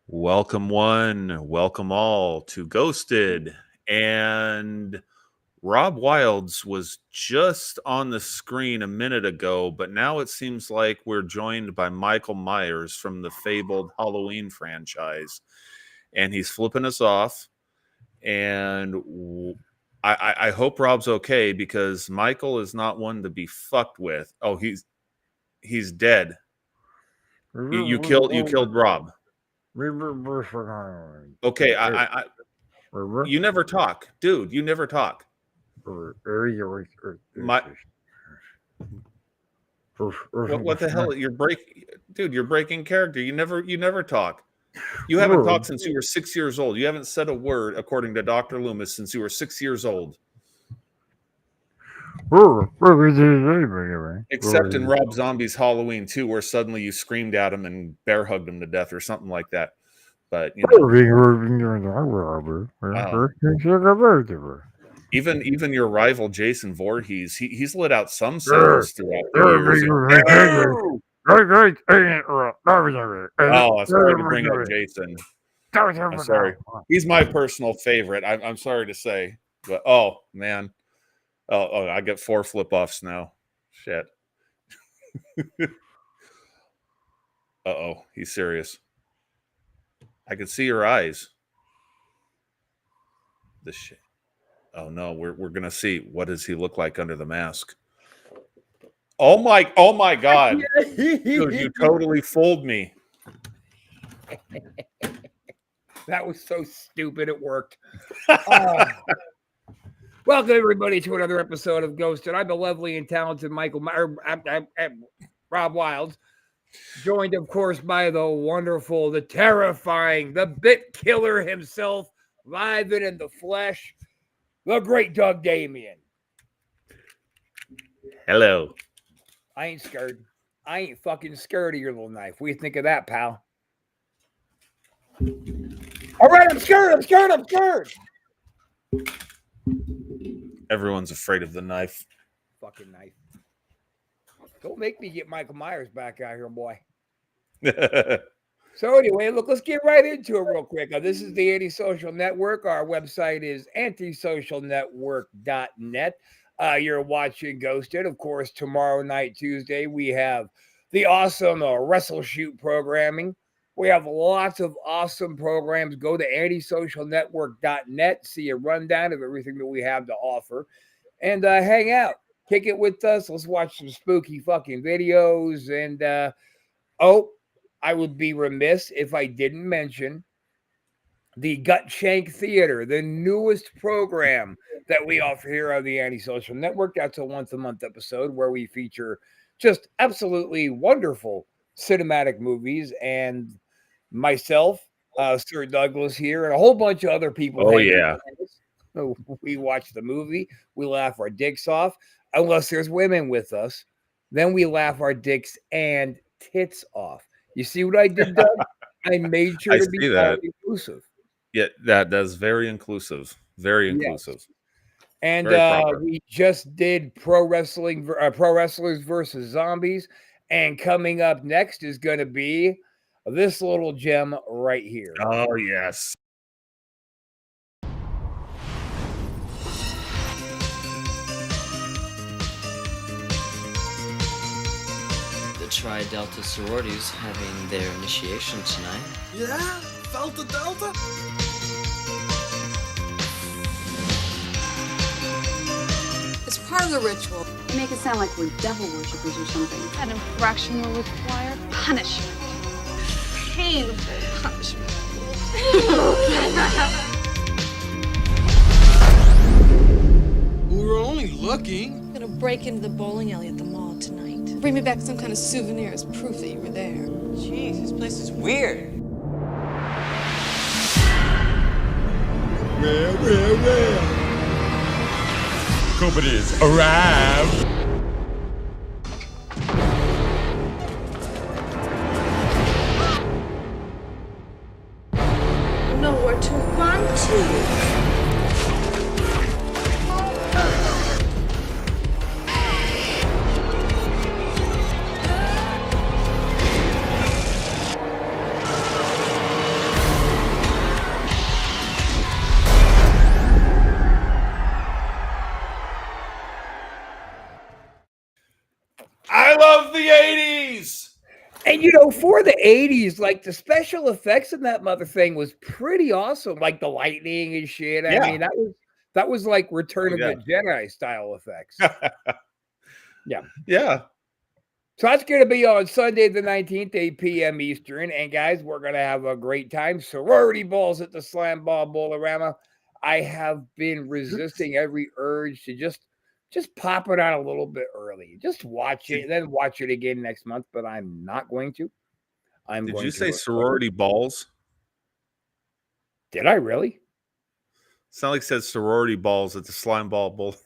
Welcome one, welcome all to Ghosted. And Rob Wilds was just on the screen a minute ago, but now it seems like we're joined by Michael Myers from the fabled Halloween franchise. And he's flipping us off. And I hope Rob's okay because Michael is not one to be fucked with. Oh, he's dead. You killed Rob. Okay, you never talk, dude. You never talk. What the hell? You're breaking character. You never talk. You haven't talked since you were 6 years old. You haven't said a word, according to Dr. Loomis, since you were 6 years old. Except in Rob Zombie's Halloween 2, where suddenly you screamed at him and bear hugged him to death or something like that. But even your rival Jason Voorhees, he's lit out some sales throughout the years. Oh, sorry to bring up Jason. I'm sorry. He's my personal favorite. I'm sorry to say, but oh man, oh, I get 4 flip-offs now. Shit. Uh-oh, he's serious. I can see your eyes. This shit. Oh no, we're gonna see. What does he look like under the mask? Oh my god. Dude, you totally fooled me. That was so stupid it worked. Welcome everybody to another episode of Ghosted. I'm the lovely and talented Rob Wilds, joined of course by the wonderful, the terrifying, the bit killer himself, live and in the flesh, the great Doug Damien. Hello. I ain't scared. I ain't fucking scared of your little knife. What do you think of that, pal? All right, I'm scared. Everyone's afraid of the knife. Fucking knife. Don't make me get Michael Myers back out here, boy. So anyway, look, let's get right into it real quick. This is the Antisocial Network. Our website is antisocialnetwork.net. You're watching Ghosted. Of course, tomorrow night, Tuesday, we have the awesome Wrestle Shoot programming. We have lots of awesome programs. Go to antisocialnetwork.net, see a rundown of everything that we have to offer, and hang out. Kick it with us. Let's watch some spooky fucking videos. And, I would be remiss if I didn't mention the Gut Shank Theater, the newest program that we offer here on the Antisocial Network. That's a once-a-month episode where we feature just absolutely wonderful cinematic movies, and myself, Sir Douglas here, and a whole bunch of other people. Oh, yeah. We watch the movie. We laugh our dicks off. Unless there's women with us, then we laugh our dicks and tits off. You see what I did, Doug? I made sure to be inclusive. Yeah, that's very inclusive. Very inclusive. Yes. And we just did Pro Wrestlers versus Zombies. And coming up next is going to be this little gem right here. Oh, yes. The Tri Delta sororities having their initiation tonight. Yeah? Delta Delta? It's part of the ritual. You make it sound like we're devil worshippers or something. An infraction will require punishment. Painful punishment. We were only looking. I'm gonna break into the bowling alley at the mall tonight. Bring me back some kind of souvenir as proof that you were there. Jeez, this place is weird. Well. Companies arrived. Nowhere to run to. before the 80s, like the special effects in that mother thing was pretty awesome. Like the lightning and shit. I Yeah. mean, that was like Return of yeah. the Jedi style effects. Yeah. Yeah. So that's going to be on Sunday the 19th, 8 p.m. Eastern. And guys, we're going to have a great time. Sorority balls at the Slam Ball Bolorama. I have been resisting every urge to just pop it on a little bit early. Just watch it and then watch it again next month, but I'm not going to. Did you say sorority balls? Did I really? Sound like it said sorority balls at the Slime Ball Bowl.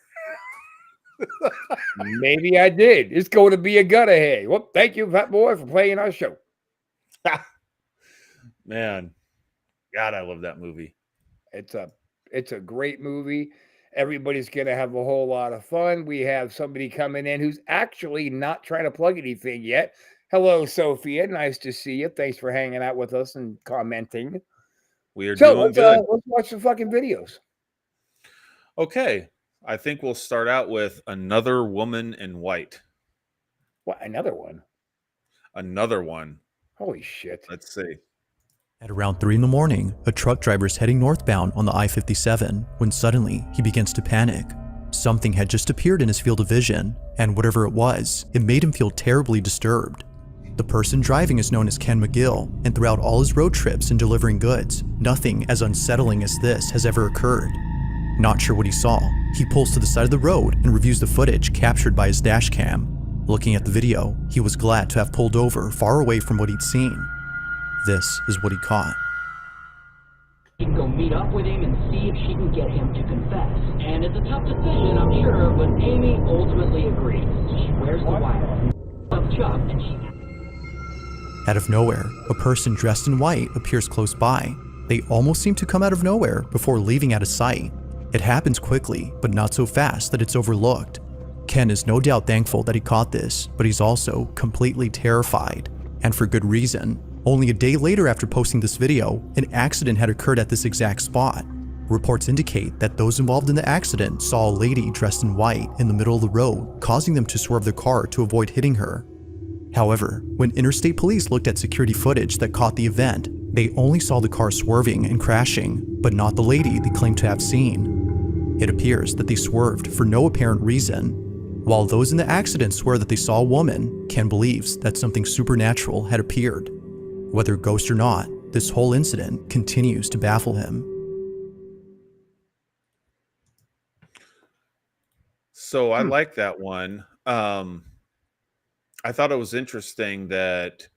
Maybe I did. It's going to be a gut ahead. Well, thank you, Fat Boy, for playing our show. Man, God, I love that movie. It's a great movie. Everybody's going to have a whole lot of fun. We have somebody coming in who's actually not trying to plug anything yet. Hello, Sophia. Nice to see you. Thanks for hanging out with us and commenting. We are doing good. Let's watch some fucking videos. Okay. I think we'll start out with Another Woman in White. What, another one? Another one. Holy shit. Let's see. At around 3 in the morning, a truck driver is heading northbound on the I-57 when suddenly he begins to panic. Something had just appeared in his field of vision, and whatever it was, it made him feel terribly disturbed. The person driving is known as Ken McGill, and throughout all his road trips and delivering goods, nothing as unsettling as this has ever occurred. Not sure what he saw, he pulls to the side of the road and reviews the footage captured by his dash cam. Looking at the video, he was glad to have pulled over far away from what he'd seen. This is what he caught. She can go meet up with him and see if she can get him to confess. And it's a tough decision, I'm sure, but Amy ultimately agrees. She wears the wire of Chuck, and she... Out of nowhere, a person dressed in white appears close by. They almost seem to come out of nowhere before leaving out of sight. It happens quickly, but not so fast that it's overlooked. Ken is no doubt thankful that he caught this, but he's also completely terrified. And for good reason. Only a day later after posting this video, an accident had occurred at this exact spot. Reports indicate that those involved in the accident saw a lady dressed in white in the middle of the road, causing them to swerve their car to avoid hitting her. However, when interstate police looked at security footage that caught the event, they only saw the car swerving and crashing, but not the lady they claimed to have seen. It appears that they swerved for no apparent reason. While those in the accident swear that they saw a woman, Ken believes that something supernatural had appeared. Whether ghost or not, this whole incident continues to baffle him. So I like that one. I thought it was interesting that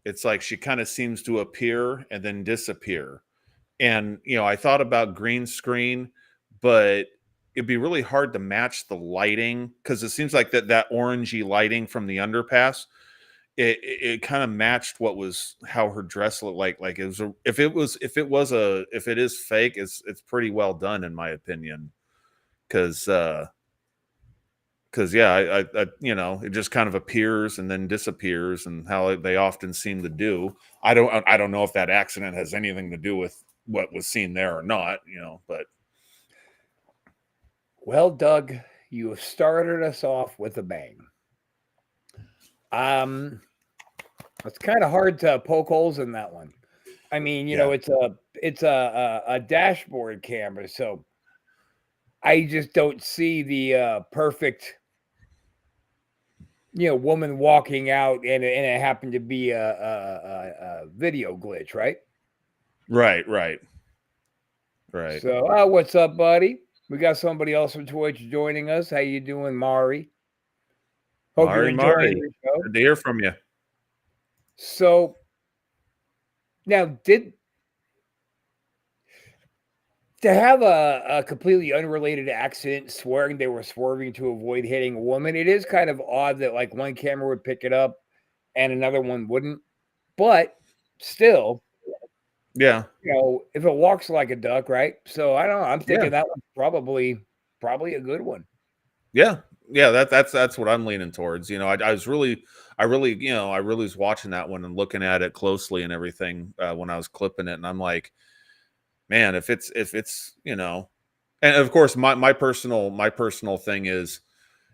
it's like she kind of seems to appear and then disappear. And, you know, I thought about green screen, but it'd be really hard to match the lighting because it seems like that orangey lighting from the underpass, it kind of matched how her dress looked like. Like it was if it is fake, it's pretty well done in my opinion. Because yeah, I you know, it just kind of appears and then disappears, and how they often seem to do. I don't know if that accident has anything to do with what was seen there or not, you know, but. Well, Doug, you have started us off with a bang. It's kind of hard to poke holes in that one. I mean, you know, it's a dashboard camera, so I just don't see the perfect, you know, woman walking out, and it happened to be a video glitch, right? Right. So, what's up, buddy? We got somebody else from Twitch joining us. How you doing, Mari? Hope you're enjoying the show. Good to hear from you. So, now to have a completely unrelated accident, swearing they were swerving to avoid hitting a woman, it is kind of odd that like one camera would pick it up and another one wouldn't. But still, yeah, you know, if it walks like a duck, right? So I don't know. I'm thinking that one's probably a good one. Yeah, that's what I'm leaning towards. You know, I really was watching that one and looking at it closely and everything when I was clipping it, and I'm like, man, if it's you know, and of course my personal thing is,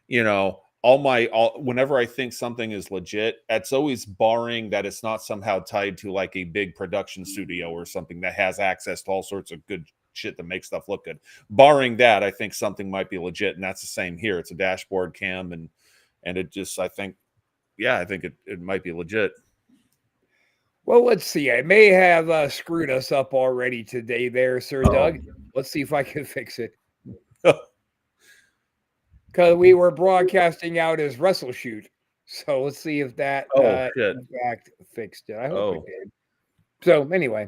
you know, whenever I think something is legit, that's always barring that it's not somehow tied to like a big production studio or something that has access to all sorts of good shit that makes stuff look good. Barring that, I think something might be legit, and that's the same here. It's a dashboard cam, and it just, I think it might be legit. Well, let's see. I may have screwed us up already today there, Sir Doug. Let's see if I can fix it. Because we were broadcasting out as Wrestle Shoot. So let's see if that in fact fixed it. I hope it did. So anyway.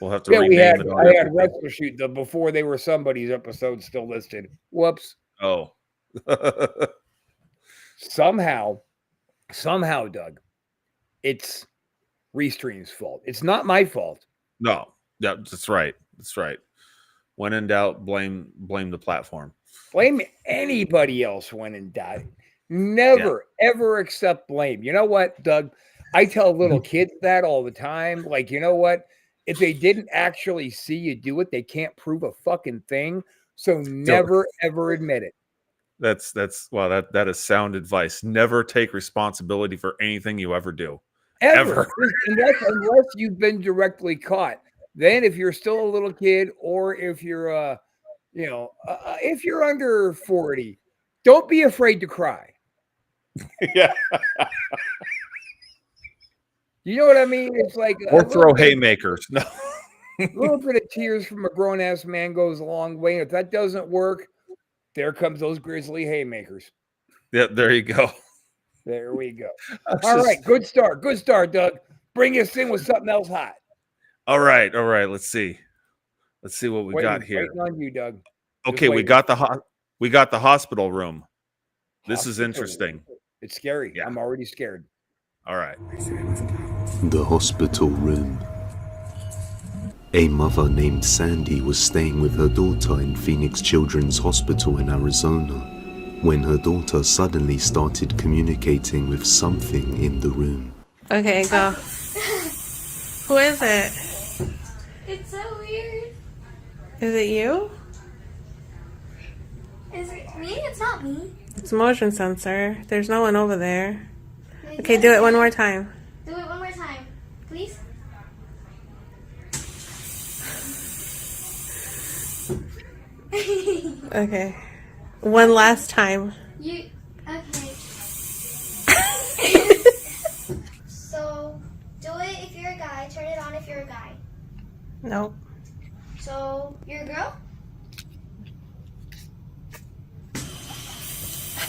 We'll have to rename it. I had Wrestle Shoot before they were somebody's episode still listed. Whoops. Oh. Somehow, Doug, it's Restream's fault. It's not my fault. No. Yeah, that's right. That's right. When in doubt, blame the platform. Blame anybody else when in doubt. Never, ever accept blame. You know what, Doug? I tell little kids that all the time. Like, you know what? If they didn't actually see you do it, they can't prove a fucking thing. So never, ever admit it. That is sound advice. Never take responsibility for anything you ever do. Ever. Unless you've been directly caught. Then if you're still a little kid, or if you're if you're under 40, don't be afraid to cry. Yeah. You know what I mean? It's like or throw haymakers. No. A little bit of tears from a grown-ass man goes a long way. And if that doesn't work, there comes those grizzly haymakers. Yeah, there you go. There we go. All right, good start. Good start, Doug. Bring us in with something else hot. All right. Let's see what we got here. Waiting on you, Doug. Okay, we got the hospital room. This is interesting. It's scary. Yeah. I'm already scared. All right. The hospital room. A mother named Sandy was staying with her daughter in Phoenix Children's Hospital in Arizona when her daughter suddenly started communicating with something in the room. Okay, go. Who is it? It's so weird. Is it you? Is it me? It's not me. It's motion sensor. There's no one over there. Okay, do it one more time. Do it one more time, please. Okay. One last time. Okay. So, do it if you're a guy. Turn it on if you're a guy. Nope. So, you're a girl?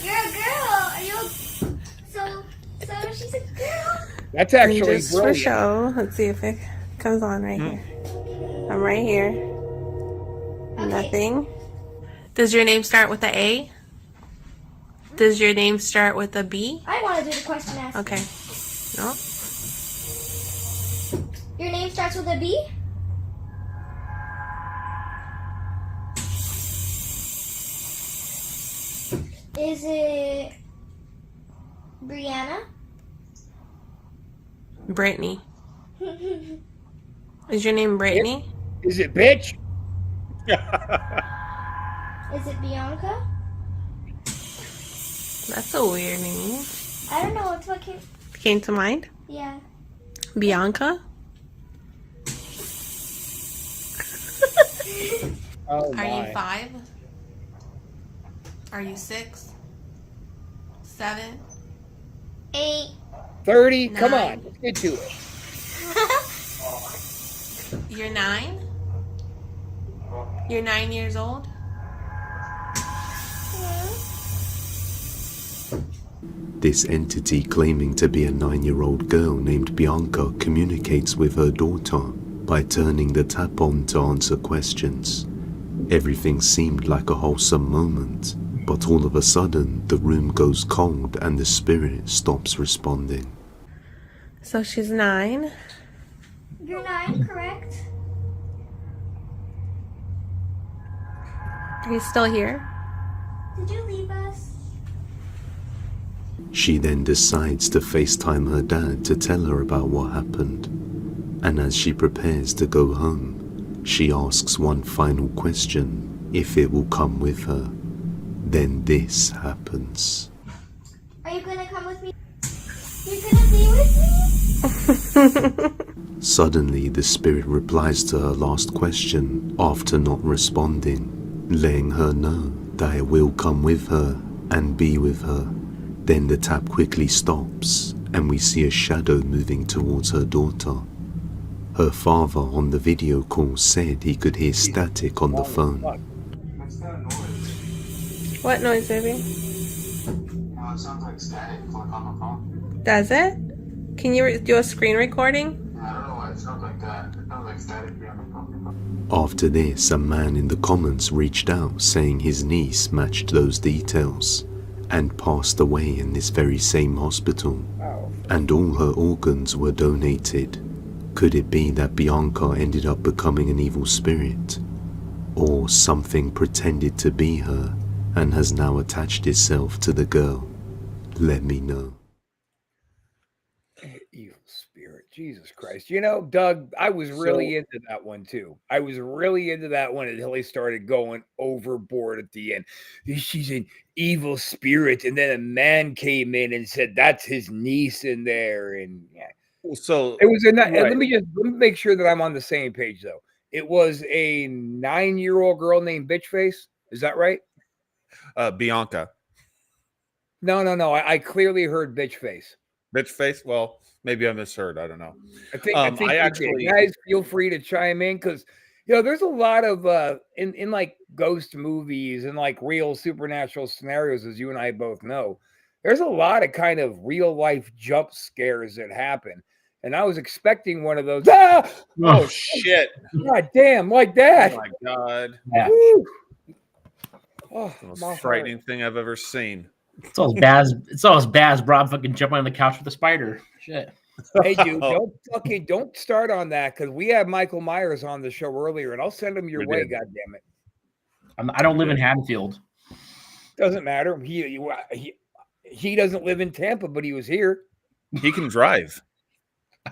You're a girl. Are you So she's a girl. That's actually just brilliant. for show. Let's see if it comes on right here. I'm right here. Okay. Nothing. Does your name start with a A? Does your name start with a B? I want to do the question ask. Okay. No. Your name starts with a B? Is it Brianna? Brittany. Is your name Brittany? Is it bitch? Is it Bianca? That's a weird name. I don't know. It's what came to mind? Yeah. Bianca? Oh, Are you 5? Are you 6? 7? 8? 30? 9. Come on. Let's get to it. You're 9? You're 9 years old? This entity claiming to be a 9-year-old girl named Bianca communicates with her daughter by turning the tap on to answer questions. Everything seemed like a wholesome moment, but all of a sudden the room goes cold and the spirit stops responding. So she's 9. You're 9, correct? Are you still here? Did you leave us? She then decides to FaceTime her dad to tell her about what happened. And as she prepares to go home, she asks one final question, if it will come with her. Then this happens. Are you gonna come with me? You're gonna be with me? Suddenly, the spirit replies to her last question after not responding, letting her know that it will come with her and be with her. Then the tap quickly stops, and we see a shadow moving towards her daughter. Her father on the video call said he could hear static on the phone. What noise, baby? It sounds like static, like on the phone. Does it? Can you do a screen recording? I don't know why it sounds like that. It sounds like static on the phone. After this, a man in the comments reached out saying his niece matched those details and passed away in this very same hospital, and all her organs were donated. Could it be that Bianca ended up becoming an evil spirit? Or something pretended to be her and has now attached itself to the girl? Let me know. Evil spirit, Jesus Christ. You know, Doug, I was really into that one too. I was really into that one until he started going overboard at the end. She's an evil spirit. And then a man came in and said, that's his niece in there. And yeah. So it was a right. let me make sure that I'm on the same page though. It was a 9-year-old girl named Bitchface. Is that right? Bianca. No. I clearly heard Bitchface. Bitchface? Well, maybe I misheard. I don't know. I think I actually guys feel free to chime in because you know there's a lot of in like ghost movies and like real supernatural scenarios, as you and I both know. There's a lot of kind of real life jump scares that happen. And I was expecting one of those. Ah! Oh shit. God damn, like that. Oh my God. Yeah. Oh, the most frightening thing I've ever seen. It's always bad. It's always bad as Rob fucking jumping on the couch with a spider. Shit. Hey, dude, don't start on that because we had Michael Myers on the show earlier, and I'll send him your way. God damn it! I don't live in Haddonfield. Doesn't matter. He doesn't live in Tampa, but he was here. He can drive.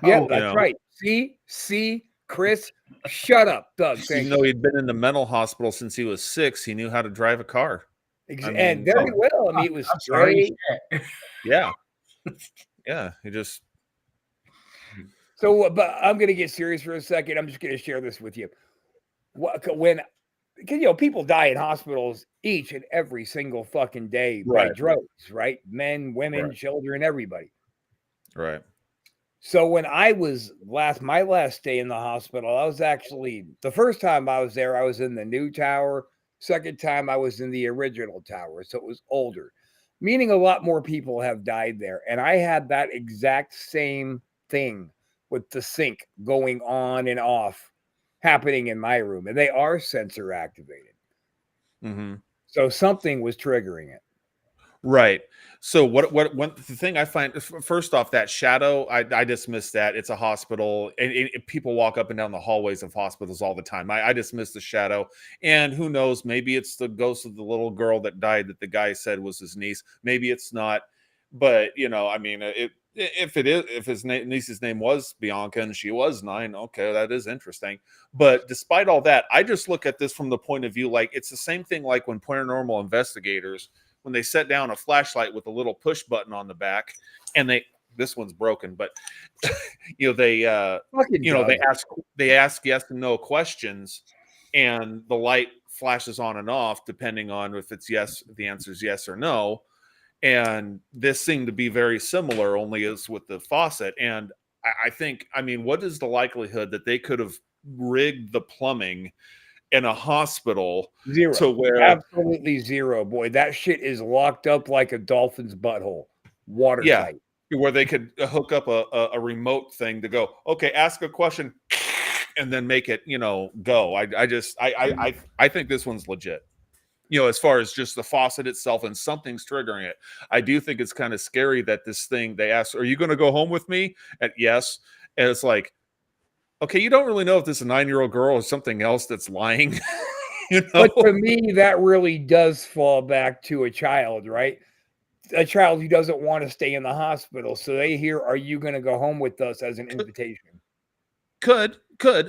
Yeah, that's right. See, Chris, shut up, Doug. Even though he'd been in the mental hospital since he was 6, he knew how to drive a car. And very well. I mean, it was straight. Yeah. Yeah. He just. So, but I'm going to get serious for a second. I'm just going to share this with you. Because, you know, people die in hospitals each and every single fucking day by drugs, right? Men, women, children, everybody. Right. So when I was my last day in the hospital, I was actually, the first time I was there, I was in the new tower. Second time I was in the original tower. So it was older, meaning a lot more people have died there. And I had that exact same thing with the sink going on and off happening in my room. And they are sensor activated. Mm-hmm. So something was triggering it. Right. So what the thing I find, first off, that shadow, I dismiss that. It's a hospital, and people walk up and down the hallways of hospitals all the time. I dismiss the shadow, and who knows, maybe it's the ghost of the little girl that died that the guy said was his niece. Maybe it's not, but you know, I mean, if his niece's name was Bianca and she was 9, okay, that is interesting. But despite all that, I just look at this from the point of view, like it's the same thing like when paranormal investigators, when they set down a flashlight with a little push button on the back, and this one's broken, but you know, they ask yes and no questions, and the light flashes on and off depending on if it's yes, the answer is yes or no. And this seemed to be very similar, only as with the faucet. And I think, I mean, what is the likelihood that they could have rigged the plumbing in a hospital? Zero. To where absolutely zero, boy. That shit is locked up like a dolphin's butthole. Watertight. Yeah, where they could hook up a remote thing to go, okay, ask a question and then make it, you know, go. I think this one's legit. You know, as far as just the faucet itself and something's triggering it. I do think it's kind of scary that this thing, they asked, are you going to go home with me? And yes. And it's like, okay, you don't really know if this is a 9-year-old girl or something else that's lying. You know? But to me, that really does fall back to a child, right? A child who doesn't want to stay in the hospital. So they hear, are you going to go home with us as an invitation? Could.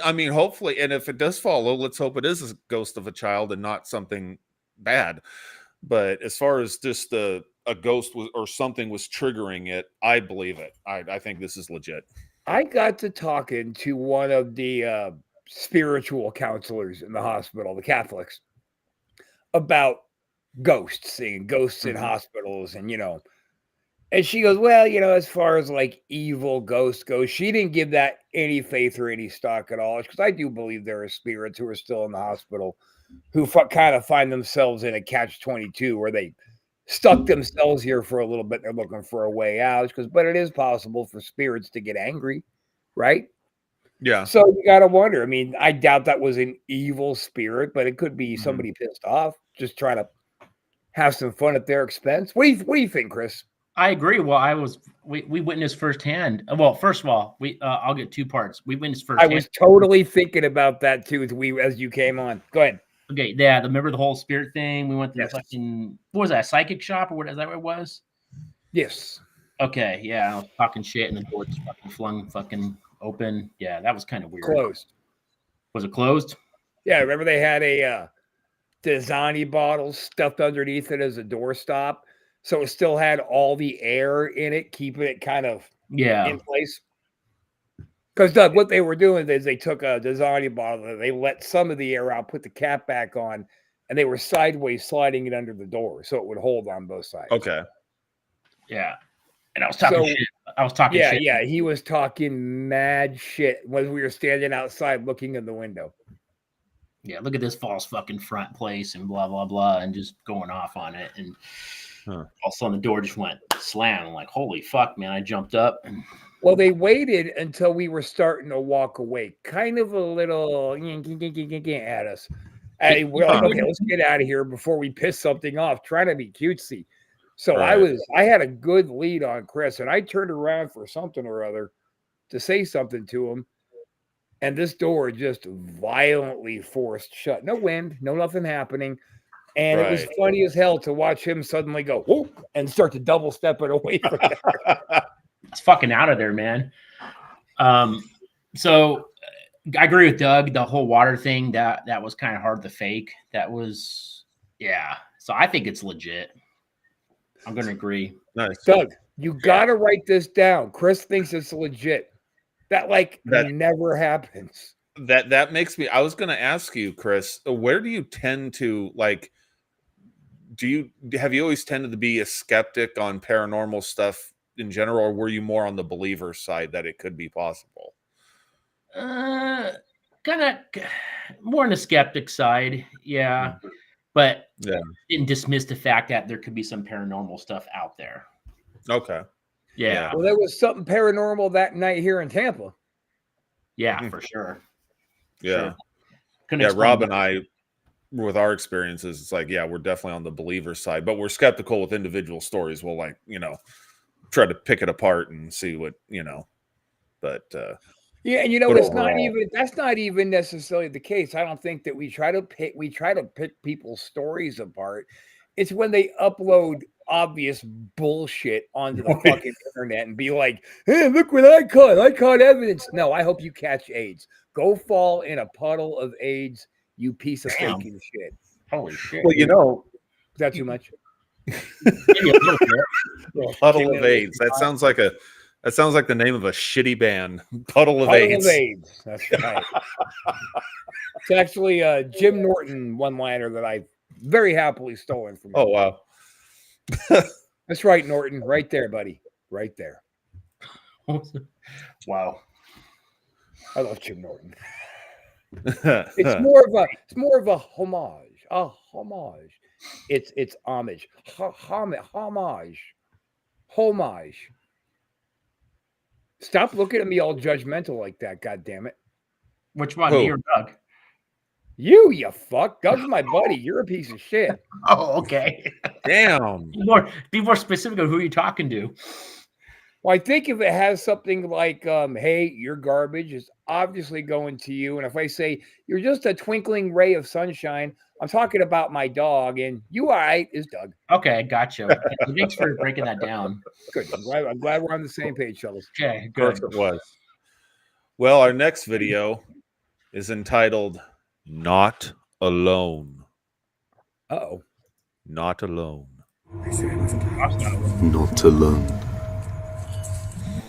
I mean, hopefully. And if it does follow, let's hope it is a ghost of a child and not something bad. But as far as just a ghost was or something was triggering it, I believe it. I think this is legit. I got to talking to one of the spiritual counselors in the hospital, the Catholics, about ghosts, seeing ghosts in hospitals, and and she goes, well, as far as like evil ghosts goes, she didn't give that any faith or any stock at all, because I do believe there are spirits who are still in the hospital who kind of find themselves in a catch-22 where they stuck themselves here for a little bit. They're looking for a way out, but it is possible for spirits to get angry, right? Yeah. So you got to wonder. I mean, I doubt that was an evil spirit, but it could be somebody pissed off, just trying to have some fun at their expense. What do you think, Chris? I agree. Well, we witnessed firsthand. Well, first of all, I'll get two parts. We witnessed firsthand. I was totally thinking about that too as you came on. Go ahead. Okay, yeah. Remember the whole spirit thing? We went to the fucking, what was that, psychic shop, or what? Is that what it was? Yes. Okay, yeah. I was talking shit, and the door just fucking open. Yeah, that was kind of weird. Closed. Was it closed? Yeah, remember they had a Dasani bottle stuffed underneath it as a doorstop, so it still had all the air in it, keeping it kind of in place. Because, Doug, what they were doing is they took a Dasani bottle and they let some of the air out, put the cap back on, and they were sideways sliding it under the door so it would hold on both sides. Okay. Yeah. And I was talking shit. Shit. Yeah. He was talking mad shit when we were standing outside looking in the window. Yeah, look at this false fucking front place and blah, blah, blah, and just going off on it. And all of a sudden the door just went slam. I'm like, holy fuck, man. I jumped up. And well, they waited until we were starting to walk away, kind of a little at us. And we're like, okay, let's get out of here before we piss something off, trying to be cutesy. So I had a good lead on Chris, and I turned around for something or other to say something to him. And this door just violently forced shut. No wind, no nothing happening. And it was funny as hell to watch him suddenly go, whoop, and start to double step it away from there. It's fucking out of there, man. So I agree with Doug. The whole water thing, that was kind of hard to fake. That was, yeah. So I think it's legit. I'm going to agree. Nice. Doug, you got to write this down. Chris thinks it's legit. That never happens. That makes me, I was going to ask you, Chris, where do you tend to have you always tended to be a skeptic on paranormal stuff in general, or were you more on the believer side that it could be possible? Kind of more on the skeptic side. Yeah. But didn't dismiss the fact that there could be some paranormal stuff out there. Okay. Yeah. Well, there was something paranormal that night here in Tampa. Yeah, for sure. Yeah. Sure. Yeah, Rob and I, with our experiences, it's like, yeah, we're definitely on the believer side, but we're skeptical with individual stories. We'll try to pick it apart and see what, but yeah, and that's not even necessarily the case. I don't think that we try to pick people's stories apart. It's when they upload obvious bullshit onto the fucking internet and be like, hey, look what I caught. I caught evidence. No, I hope you catch AIDS. Go fall in a puddle of AIDS, you piece of fucking shit. Holy shit. Well, is that too much? Puddle of AIDS. That sounds like the name of a shitty band. Puddle of AIDS. That's right. It's actually a Jim Norton one-liner that I very happily stolen from him. Oh, wow. That's right, Norton. Right there, buddy. Right there. Wow. I love Jim Norton. It's more of a homage. A homage. It's homage. Homage. Stop looking at me all judgmental like that, God damn it. Which one? Me or Doug? You fuck. Doug's my buddy. You're a piece of shit. Oh, okay. Damn. Be more specific on who you're talking to. Well, I think if it has something like, hey, you're garbage, it's obviously going to you. And if I say, you're just a twinkling ray of sunshine, I'm talking about my dog, and you all right is Doug. Okay, gotcha. Thanks for breaking that down. Good. I'm glad we're on the same page, fellas. Okay, good. Of course it was. Well, our next video is entitled Not Alone. Uh-oh. not alone. Not alone.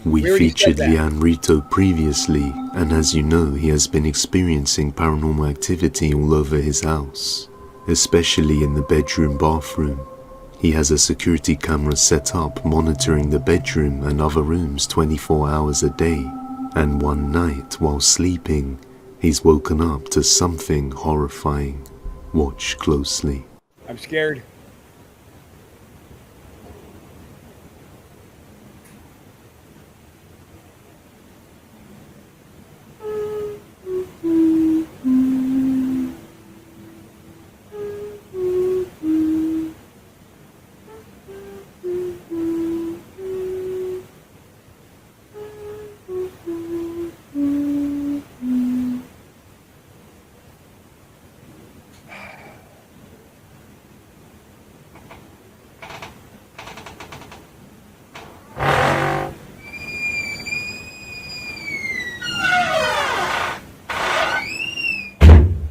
We already featured said that. Leanne Rito previously, and as you know, he has been experiencing paranormal activity all over his house, especially in the bedroom bathroom. He has a security camera set up monitoring the bedroom and other rooms 24 hours a day, and one night while sleeping, he's woken up to something horrifying. Watch closely. I'm scared.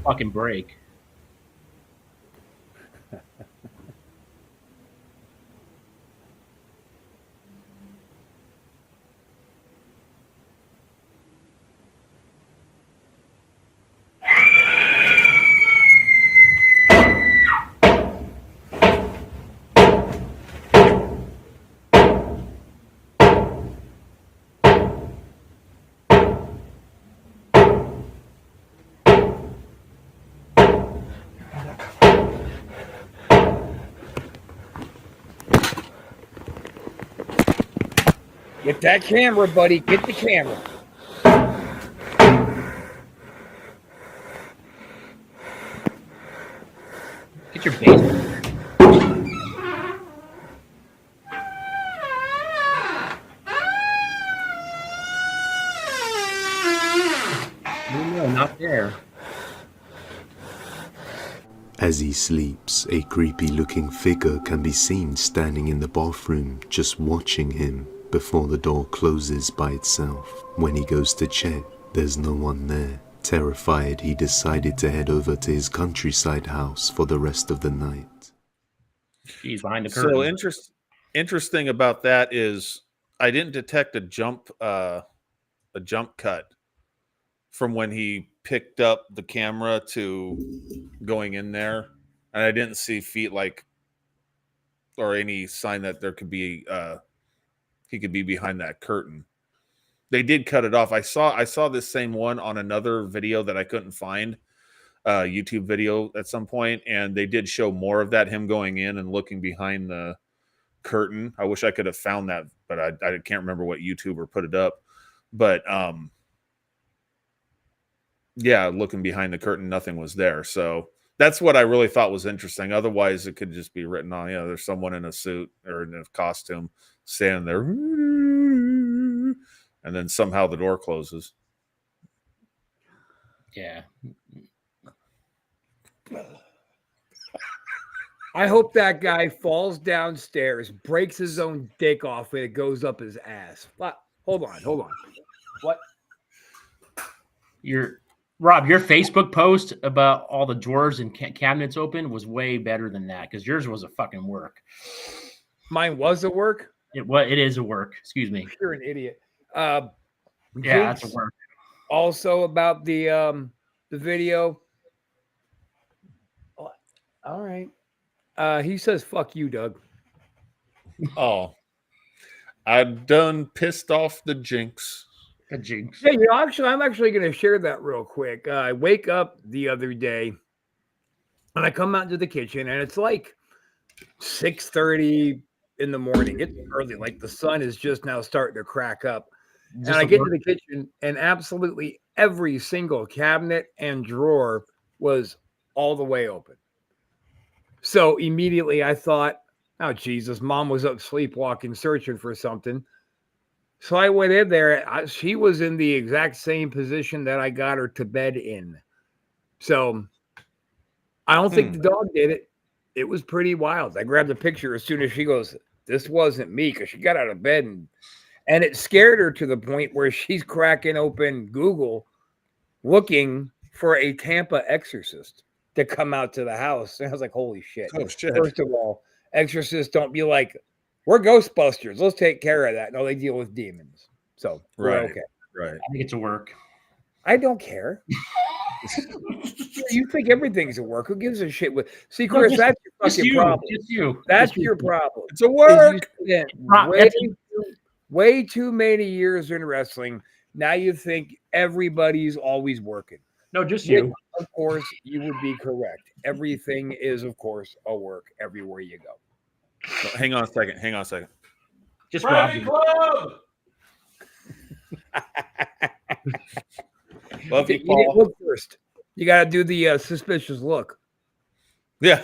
Fucking break. Get that camera, buddy. Get the camera. Get your basement. No, not there. As he sleeps, a creepy-looking figure can be seen standing in the bathroom, just watching him before the door closes by itself. When he goes to check, there's no one there. Terrified, he decided to head over to his countryside house for the rest of the night. He's behind the curtain. So interesting about that is I didn't detect a jump cut from when he picked up the camera to going in there, and I didn't see feet or any sign that there could be he could be behind that curtain. They did cut it off. I saw this same one on another video that I couldn't find, YouTube video at some point, and they did show more of that, him going in and looking behind the curtain. I wish I could have found that, but I can't remember what YouTuber put it up. But yeah, looking behind the curtain, nothing was there. So that's what I really thought was interesting. Otherwise, it could just be written on, there's someone in a suit or in a costume standing there, and then somehow the door closes. Yeah. I hope that guy falls downstairs, breaks his own dick off, and it goes up his ass. But hold on. What? Rob, your Facebook post about all the drawers and cabinets open was way better than that, because yours was a fucking work. Mine was a work? It is a work. Excuse me. You're an idiot. Yeah, that's a work. Also about the video. All right. He says, "Fuck you, Doug." Oh, I done pissed off the jinx. The jinx. Yeah, I'm actually going to share that real quick. I wake up the other day, and I come out into the kitchen, and it's like 6:30 in the morning. It's early, like the sun is just now starting to crack up. And I get to the kitchen, and absolutely every single cabinet and drawer was all the way open. So immediately I thought, oh, Jesus, Mom was up sleepwalking, searching for something. So I went in there. She was in the exact same position that I got her to bed in. So I don't think the dog did it. It was pretty wild. I grabbed a picture as soon as she goes, "This wasn't me," because she got out of bed and it scared her to the point where she's cracking open Google looking for a Tampa exorcist. to come out to the house. And I was like, holy shit. Oh, shit. First of all, exorcists don't be like, we're Ghostbusters. Let's take care of that. No, they deal with demons. So we're Right. okay. Right. I think it's a work. I don't care. You think everything's a work. Who gives a shit? See, No, Chris, just- that's your just fucking you. problem. Just you. That's Just you. your problem. It's a work. You spent That's- way too many years in wrestling. Now you think everybody's always working. No, just you. Of course, you would be correct. Everything is, of course, a work everywhere you go. No, hang on a second. Hang on a second. Just Private Rob. Club! Love you, You didn't Paul. look first. You got to do the suspicious look. Yeah.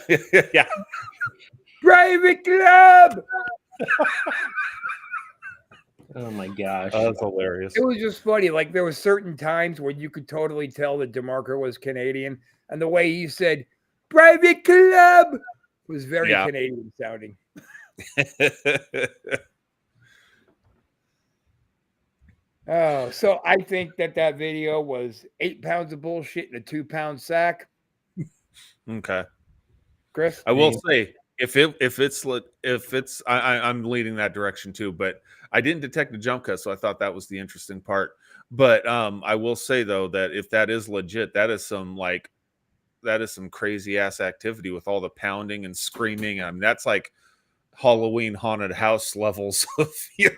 Yeah. Private Club. Oh my gosh. That's hilarious. It was just funny. Like there were certain times where you could totally tell that DeMarco was Canadian, and the way he said "Private Club" was very Canadian sounding. Oh, so I think that video was 8 pounds of bullshit in a 2-pound sack. Okay. Chris, I will say I'm leading that direction too, but I didn't detect a jump cut, so I thought that was the interesting part. But I will say though that if that is legit, that is some crazy ass activity with all the pounding and screaming. I mean, that's like Halloween haunted house levels of, yeah,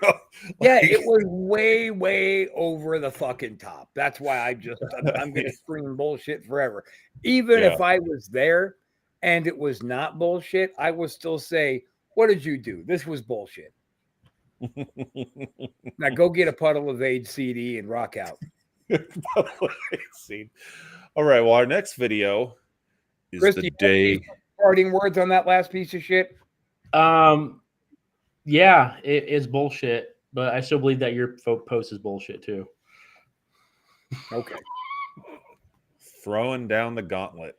it was way over the fucking top. That's why I'm gonna scream bullshit forever. Even if I was there and it was not bullshit, I would still say, what did you do? This was bullshit. Now go get a Puddle of Age CD and rock out. All right, well, our next video is Chris, the day. Parting words on that last piece of shit. Yeah, it is bullshit, but I still believe that your post is bullshit too. Okay. Throwing down the gauntlet.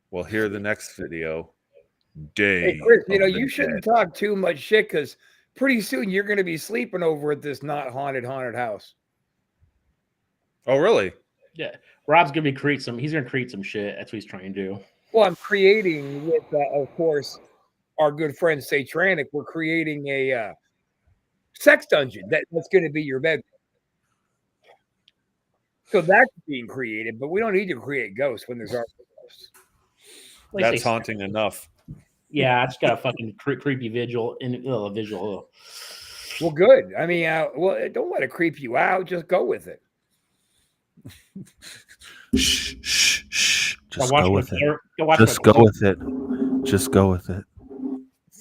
Well, here the next video. Day. Hey, Chris, of the you shouldn't dead. talk too much shit because pretty soon you're going to be sleeping over at this not haunted house. Oh, really? Yeah, Rob's gonna create some. He's gonna create some shit. That's what he's trying to do. Well, I'm creating with, of course, our good friend Satranic. We're creating a sex dungeon that's going to be your bedroom. So that's being created, but we don't need to create ghosts when there's already ghosts. That's haunting enough. Yeah, it's got a fucking creepy visual. Visual. Well, good. I mean, don't let it creep you out. Just go with it. Shh. Just watch go my with it. Claire- go watch Just my go with it. Just go with it.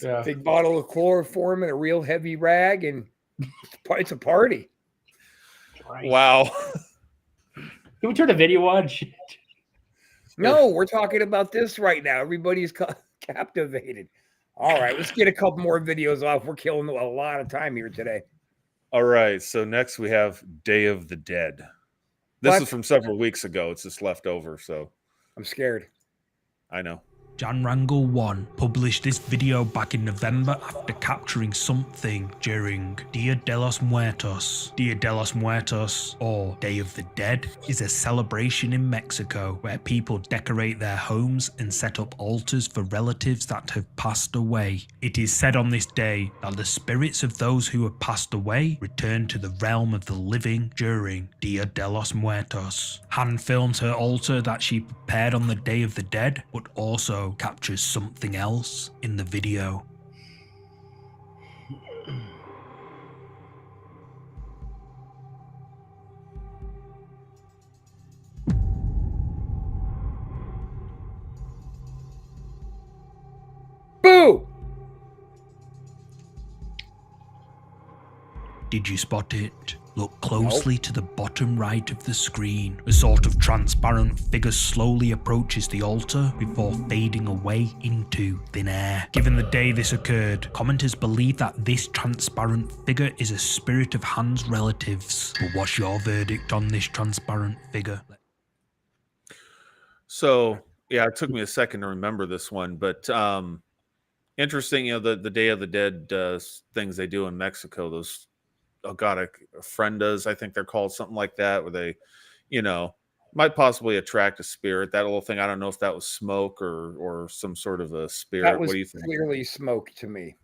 Yeah. Big bottle of chloroform and a real heavy rag, and it's a party. Right. Wow. Can we turn the video on? Shit. No, we're talking about this right now. Everybody's captivated. All right, let's get a couple more videos off. We're killing a lot of time here today. All right. So next we have Day of the Dead. This What? is from several weeks ago. It's just left over. So I'm scared. I know. Jan Rangle 1 published this video back in November after capturing something during Dia de los Muertos. Dia de los Muertos, or Day of the Dead, is a celebration in Mexico where people decorate their homes and set up altars for relatives that have passed away. It is said on this day that the spirits of those who have passed away return to the realm of the living during Dia de los Muertos. Han films her altar that she prepared on the Day of the Dead, but also captures something else in the video. Boo! Did you spot it? Look closely to the bottom right of the screen. A sort of transparent figure slowly approaches the altar before fading away into thin air. Given the day this occurred, commenters believe that this transparent figure is a spirit of Han's relatives. But what's your verdict on this transparent figure? So yeah, it took me a second to remember this one, but interesting. The Day of the Dead things they do in Mexico. Those, oh god, ofrendas, I think they're called, something like that, where they might possibly attract a spirit. That little thing, I don't know if that was smoke or some sort of a spirit. That was What do you think? clearly smoke to me.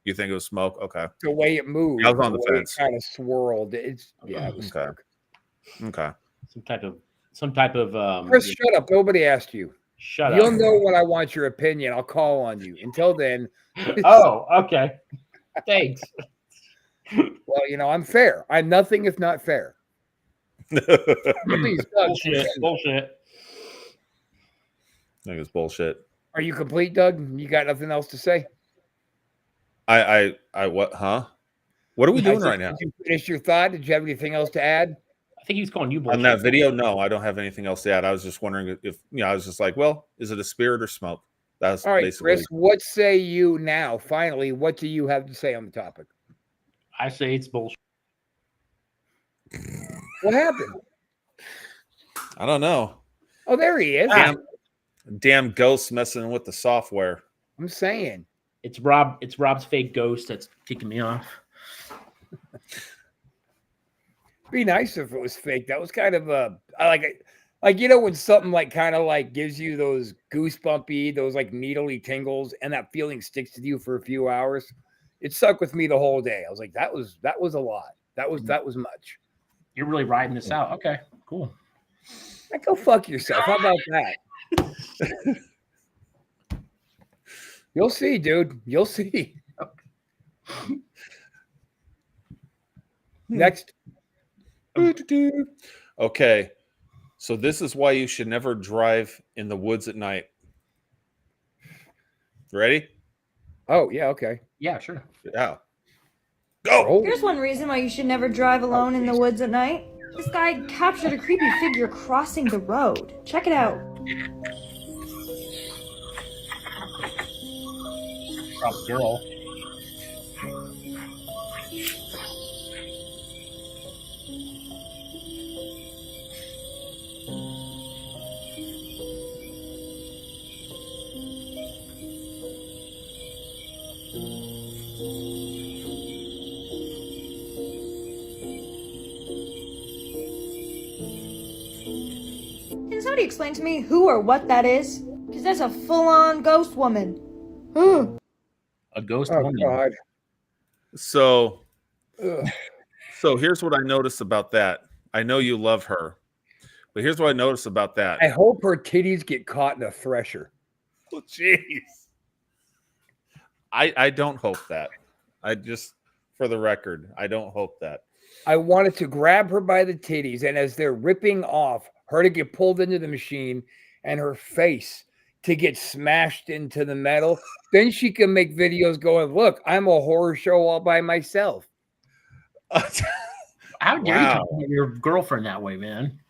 You think it was smoke? Okay. The way it moved, I was on the way fence. it kind of swirled. It was smoke. Okay. Some type of Chris, shut up. Nobody asked you. Shut up. You'll know when I want your opinion. I'll call on you. Until then. Oh, okay. Thanks. Well, I'm fair. I'm nothing if not fair. Please, Doug. Bullshit. I think it's bullshit. Are you complete, Doug? You got nothing else to say? I what? Huh? What are we doing right now? Did you finish your thought? Did you have anything else to add? I think he was calling you bullshit. On that video, no, I don't have anything else to add. I was just wondering if I was just like, well, is it a spirit or smoke? That's all right, basically. Chris. What say you now? Finally, what do you have to say on the topic? I say it's bullshit. What happened? I don't know. Oh, there he is. Damn ghosts messing with the software. I'm saying it's Rob. It's Rob's fake ghost that's kicking me off. Be nice if it was fake. That was kind of I like it. Like, when something like kind of like gives you those goosebumpy, those like needly tingles, and that feeling sticks with you for a few hours. It stuck with me the whole day. I was like, that was a lot. That was much. You're really riding this out. Okay, cool. Like, go fuck yourself. How about that? You'll see, dude. You'll see. Next. Okay. So this is why you should never drive in the woods at night. Ready? Oh, yeah, okay. Yeah, sure. Yeah. Go! Here's one reason why you should never drive alone in the woods at night. This guy captured a creepy figure crossing the road. Check it out. Rob girl. Can somebody explain to me who or what that is? Because that's a full-on ghost woman. A ghost woman. God. So here's what I noticed about that. I know you love her, but here's what I noticed about that. I hope her titties get caught in a thresher. Oh, jeez. I don't hope that. I just, for the record, I don't hope that. I wanted to grab her by the titties, and as they're ripping off, her to get pulled into the machine and her face to get smashed into the metal. Then she can make videos going, look, I'm a horror show all by myself. How dare you talk about your girlfriend that way, man?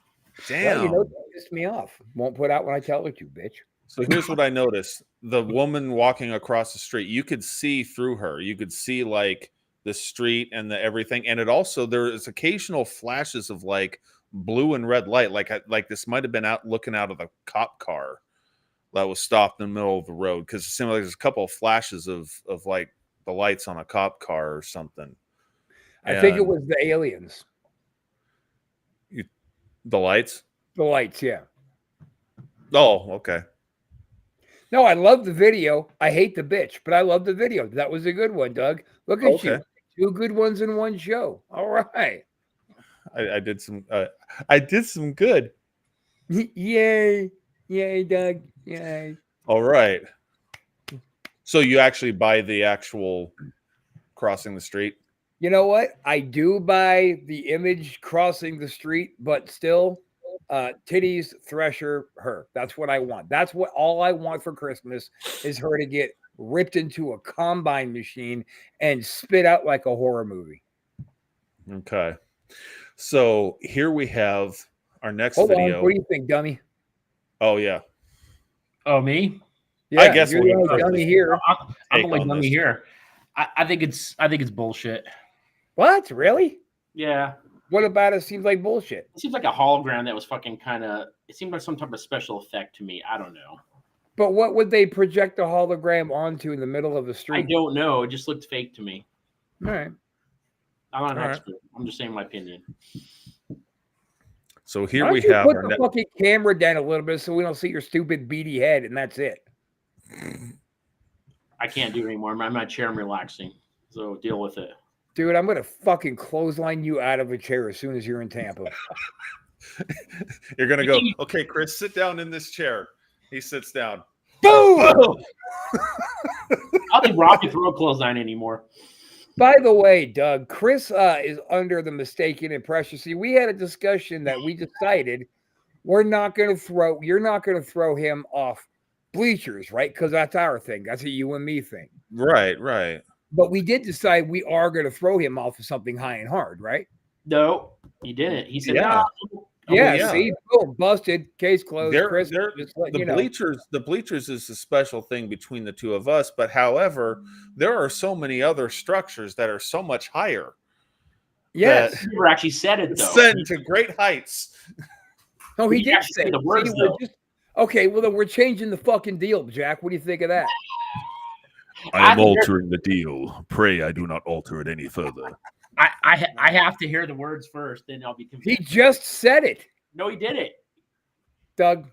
Damn. Well, that pissed me off. Won't put out when I tell her to, bitch. So here's what I noticed. The woman walking across the street, you could see through her. You could see like the street and the everything. And it also, there is occasional flashes of like blue and red light. Like this might have been out looking out of the cop car that was stopped in the middle of the road. Because it seemed like there's a couple of flashes of like the lights on a cop car or something. I think it was the aliens. The lights? The lights, yeah. Oh, okay. No, I love the video. I hate the bitch, but I love the video. That was a good one, Doug. Look at you. 2 good ones in one show. All right. I did some good. Yay. Yay, Doug. Yay. All right. So you actually buy the actual crossing the street? You know what? I do buy the image crossing the street, but still, titties, thresher, her. That's what I want. That's what all I want for Christmas is her to get ripped into a combine machine and spit out like a horror movie. Okay. So here we have our next Hold video. on. What do you think, dummy? Oh, yeah. Oh, me? Yeah, I guess you're the only dummy here. I'm the only dummy here. I think it's bullshit. What? Really? Yeah. What about it seems like bullshit? It seems like a hologram that was fucking kind of. It seemed like some type of special effect to me. I don't know. But what would they project a hologram onto in the middle of the street? I don't know. It just looked fake to me. All right. I'm not an All right. expert. I'm just saying my opinion. So here Why we don't you have put our the fucking camera down a little bit so we don't see your stupid beady head, and that's it. I can't do it anymore. I'm in my chair. I'm relaxing. So deal with it. Dude, I'm gonna fucking clothesline you out of a chair as soon as you're in Tampa. You're gonna go, okay, Chris, sit down in this chair. He sits down. Boom! I don't think Rob can throw a clothesline anymore. By the way, Doug, Chris is under the mistaken impression. See, we had a discussion that we decided you're not going to throw him off bleachers, right? Because that's our thing. That's a you and me thing. Right, right. But we did decide we are going to throw him off of something high and hard, right? No, he didn't. He said, Yeah. no. Yeah, see, boom, busted, case closed. Chris, the bleachers is a special thing between the two of us, but however, there are so many other structures that are so much higher. Yes, he never actually said it though. Ascend to great heights. No, he did actually say the words, see, though. okay, well then we're changing the fucking deal, Jack. What do you think of that? I am altering the deal. Pray I do not alter it any further. I have to hear the words first, then I'll be convinced. He just said it. No, he didn't. Doug.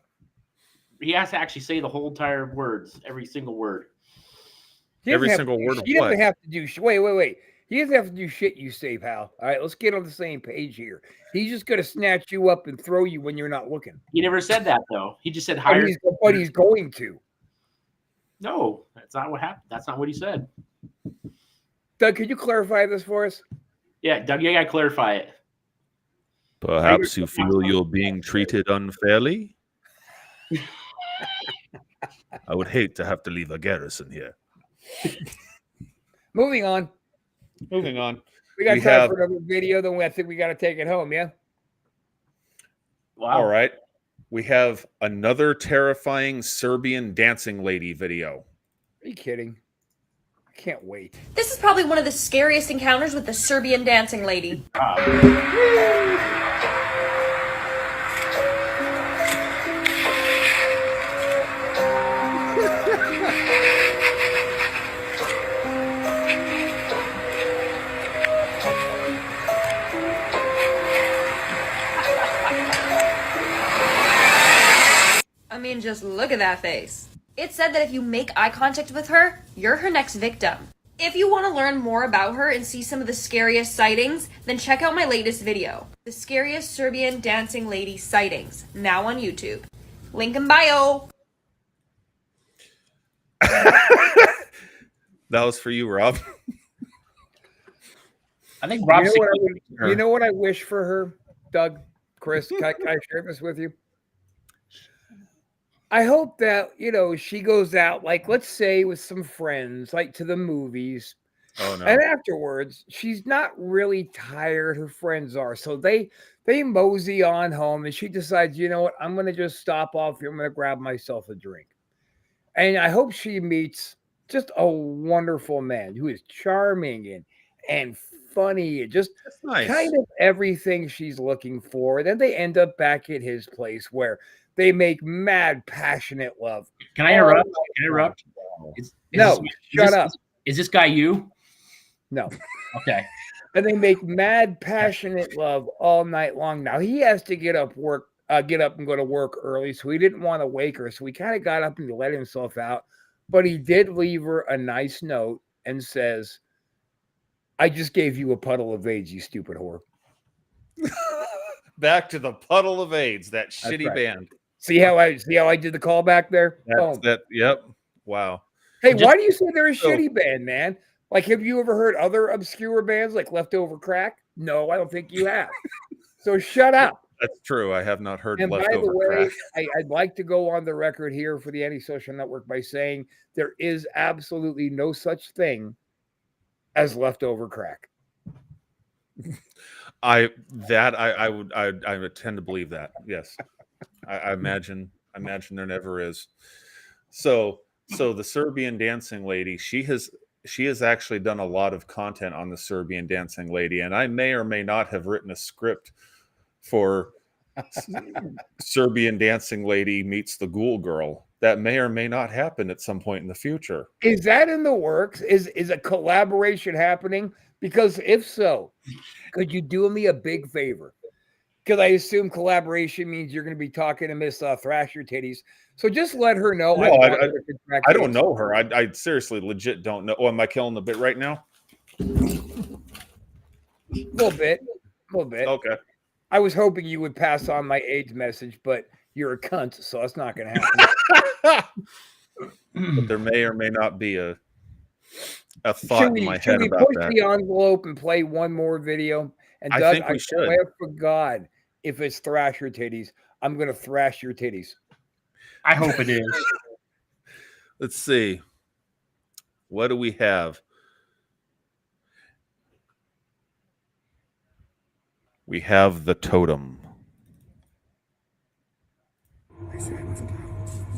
He has to actually say the whole entire words, every single word. Every single word of He what? doesn't have to do wait. He doesn't have to do shit you say, pal. All right, let's get on the same page here. He's just gonna snatch you up and throw you when you're not looking. He never said that though. He just said But higher. he's going to. No, that's not what happened. That's not what he said. Doug, could you clarify this for us? Yeah, Doug, you gotta clarify it. Perhaps you feel you're being treated unfairly? I would hate to have to leave a garrison here. Moving on. Moving on. We got time for another video, then I think we got to take it home, yeah? Wow. All right. We have another terrifying Serbian dancing lady video. Are you kidding? I can't wait. This is probably one of the scariest encounters with the Serbian dancing lady. I mean, just look at that face. It said that if you make eye contact with her, you're her next victim. If you want to learn more about her and see some of the scariest sightings, then check out my latest video, The Scariest Serbian Dancing Lady Sightings, now on YouTube. Link in bio. That was for you, Rob. I think Rob. You know what I wish for her, Doug, Chris? Can I share this with you? I hope that, she goes out, like, let's say with some friends, like to the movies. Oh, no. And afterwards, she's not really tired. Her friends are. So they mosey on home and she decides, you know what? I'm going to just stop off here. I'm going to grab myself a drink. And I hope she meets just a wonderful man who is charming and funny and just nice. Kind of everything she's looking for. Then they end up back at his place where they make mad, passionate love. Can I interrupt? Shut up. Is this guy you? No. Okay. And they make mad, passionate love all night long. Now he has to get up and go to work early, so he didn't want to wake her. So he kind of got up and let himself out. But he did leave her a nice note and says, "I just gave you a puddle of AIDS, you stupid whore." Back to the puddle of AIDS, that shitty right. band. See how I did the callback there? Yep. Wow. Hey, why do you say they're a shitty band, man? Like, have you ever heard other obscure bands like Leftover Crack? No, I don't think you have. So shut up. That's true. I have not heard And by Leftover the way, Crack. I'd like to go on the record here for the Antisocial Network by saying there is absolutely no such thing as leftover crack. I would tend to believe that. Yes. I imagine there never is. So the Serbian dancing lady, she has actually done a lot of content on the Serbian dancing lady, and I may or may not have written a script for Serbian dancing lady meets the Ghoul Girl. That may or may not happen at some point in the future. Is that in the works? Is a collaboration happening? Because if so, could you do me a big favor? because I assume collaboration means you're going to be talking to Miss Thrasher Titties. So just let her know. No, I don't know her. I seriously, legit don't know. Oh, am I killing the bit right now? A little bit. Okay. I was hoping you would pass on my AIDS message, but you're a cunt, so that's not going to happen. But there may or may not be a thought in my head should we about push that. the envelope and play one more video? And Doug, I think we should. swear for God, if it's Thrasher Titties, I'm going to thrash your titties. I hope it is. Let's see. What do we have? We have the totem.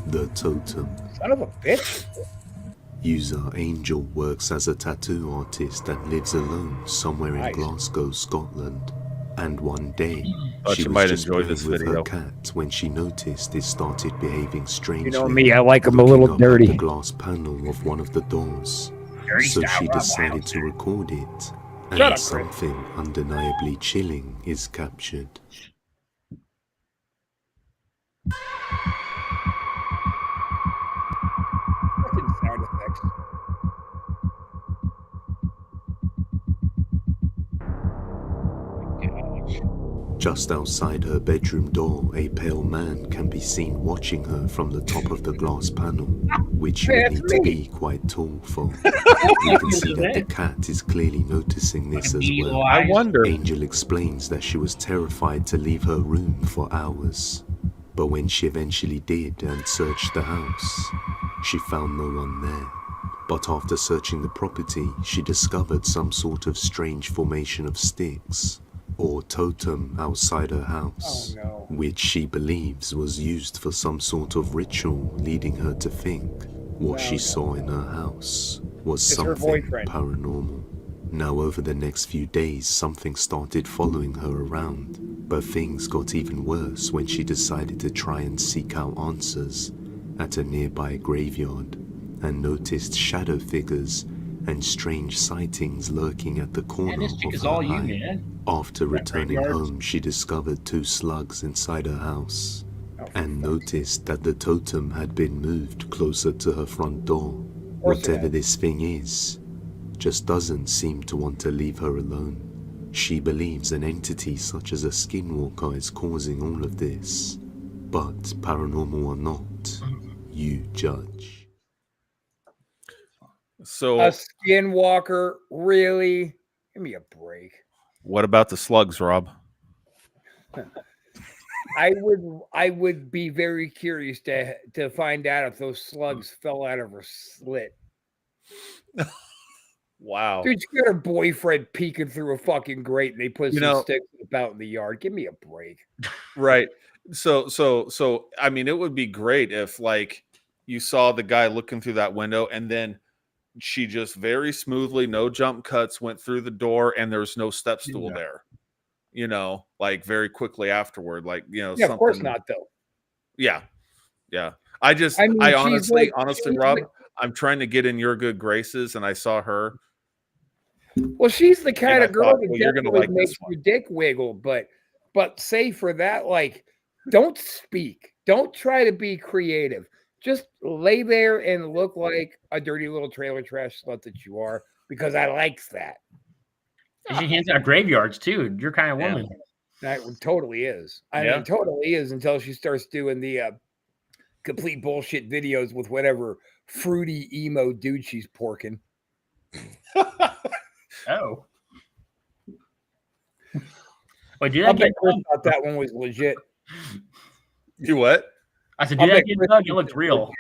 The totem. Son of a bitch. User Angel works as a tattoo artist and lives alone somewhere in Glasgow, Scotland. And one day, she was just playing with her cat when she noticed it started behaving strangely. You know me, I like them a little looking up dirty. at the glass panel of one of the doors. Dirty So style, she Rob decided Wilds. to record it. Shut And up, Chris. something undeniably chilling is captured. Fucking sound effects. Just outside her bedroom door, a pale man can be seen watching her from the top of the glass panel, which you Hey, would that's need to me. be quite tall for. You can see that the cat is clearly noticing this as well. I wonder. Angel explains that she was terrified to leave her room for hours, but when she eventually did and searched the house, she found no one there. But after searching the property, she discovered some sort of strange formation of sticks or totem outside her house, which she believes was used for some sort of ritual, leading her to think what she saw in her house was It's her something boyfriend. paranormal. Now over the next few days, something started following her around, but things got even worse when she decided to try and seek out answers at a nearby graveyard and noticed shadow figures and strange sightings lurking at the corner this chick of is her all you, eye. man. After returning graveyards. home, she discovered 2 slugs inside her house Oh, and noticed that the totem had been moved closer to her front door. course it Whatever had. this thing is, just doesn't seem to want to leave her alone. She believes an entity such as a skinwalker is causing all of this, but paranormal or not, you judge. So, A skinwalker, really? Give me a break. what about the slugs, Rob? I would be very curious to find out if those slugs fell out of her slit. Wow. Dude, she got her boyfriend peeking through a fucking grate and they put You some know- sticks about in the yard. Give me a break. Right. So I mean, it would be great if like you saw the guy looking through that window and then she just very smoothly, no jump cuts, went through the door and there's no step stool Yeah. there. You know, like very quickly afterward, like, you know, Yeah, of course something- not, though. Yeah. Yeah. I mean, she's honestly, like- she's Rob, like- I'm trying to get in your good graces and I saw her. Well, she's the kind I of girl thought, that well, you're gonna definitely like makes this one. your dick wiggle, but say for that, like, don't speak. Don't try to be creative. Just lay there and look like a dirty little trailer trash slut that you are, because I likes that. And she hands out graveyards too. Your kind of Yeah. woman. That totally is. I Yeah. mean, totally is until she starts doing the complete bullshit videos with whatever fruity emo dude she's porking. Oh. Wait, did I that bet get Chris Doug? thought that one was legit. You what? I said, I'll did that bet get Chris Doug? It thinks looked it's real. legit.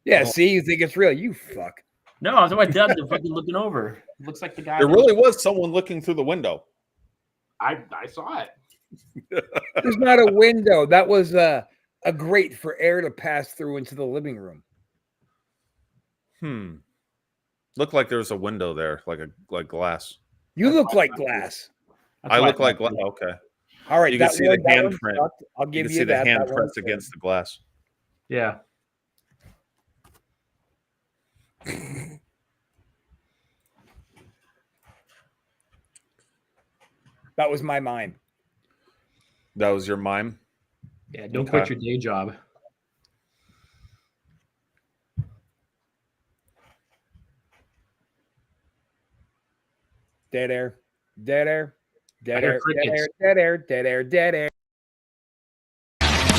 Yeah, Oh. see, you think it's real. You fuck. No, I was talking about Doug the fucking looking over. Looks like the guy. There really was someone looking through the window. I saw it. There's not a window. That was a grate for air to pass through into the living room. Looked like there was a window there, like glass. You look like glass. I look like glass. Okay. All right, You can that see the one- that one handprint. sucked. I'll You give can you see the that. That hand one press sucked. against the glass. Yeah. That was my mind. That was your mime? Yeah, don't quit your day job. Dead air. Dead air. Dead I hear air. Dead crickets. air. Dead air. Dead air. Dead air.